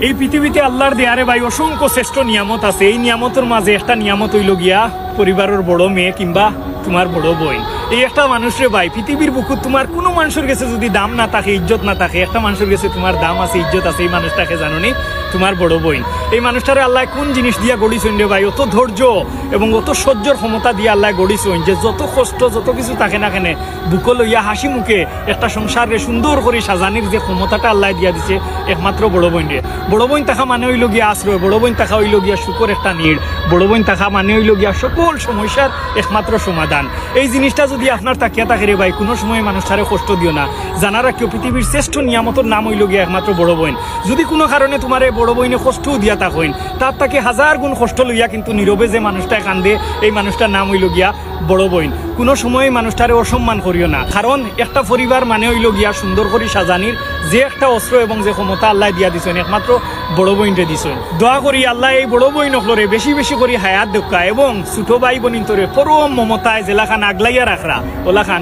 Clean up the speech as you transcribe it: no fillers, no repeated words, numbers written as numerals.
এই পৃথিবীতে আল্লাহর দেয়ারে ভাই অসংখ্য শ্রেষ্ঠ নিয়ামত আছে। এই নিয়ামতের মাঝে একটা নিয়ামত হইল গিয়া পরিবারের বড় মেয়ে কিংবা তোমার বড় বোন। এই একটা মানুষের ভাই পৃথিবীর বুকুত তোমার কোনো মানুষের কাছে যদি দাম না থাকে, ইজ্জত না থাকে, একটা মানুষের কাছে তোমার দাম আছে, ইজ্জত আছে। এই মানুষটাকে জানোনি তোমার বড় বোন। এই মানুষটারে আল্লাহ কোন জিনিস দিয়া গড়িছেন রে ভাই, অত ধৈর্য এবং অত সহ্যর ক্ষমতা দিয়ে আল্লাহ গড়িছেন যে যত কষ্ট যত কিছু থাকে না কেন বুকো লইয়া হাসি মুখে একটা সংসারে সুন্দর করে সাজানির যে ক্ষমতাটা আল্লাহ দিয়া দিছে একমাত্র বড় বোন রে। বড় বোন থাকা মানে হইল গিয়া আশ্রয়, বড় বোন থাকা হইল গিয়া সুখর একটা নীড়, বড় বোন থাকা মানে হইল গিয়া সকল সমস্যার একমাত্র সমাধান। এই জিনিসটা যদি আপনার তাকিয়া থাকে রে ভাই, কোনো সময় মানুষটারে কষ্ট দিও না। জানা রাখিও পৃথিবীর শ্রেষ্ঠ নিয়ামতের নাম হইল গিয়া একমাত্র বড় বোন। যদি কোনো কারণে তোমার এই বড় বোনে কষ্টও দিয়া থাকেন, তার তাকে হাজার গুণ কষ্ট লইয়া কিন্তু নীরবে যে মানুষটা কান্দে, এই মানুষটার নাম হইল গিয়া বড় বোন। কোনো সময় মানুষটারে অসম্মান করিও না, কারণ একটা পরিবার মানে হইল গিয়া সুন্দর করে সাজানির যে একটা অস্ত্র এবং যে ক্ষমতা আল্লাহ দিয়া দিছেন একমাত্র বড় বোনরে দিছেন। দোয়া করি আল্লাহ এই বড় বোন হলরে বেশি বেশি করে হায়াত দেখা এবং ছোট ভাই বোনিন্তরে পরম মমতায় জেলাখান আগলাইয়া রাখরা ওলাখান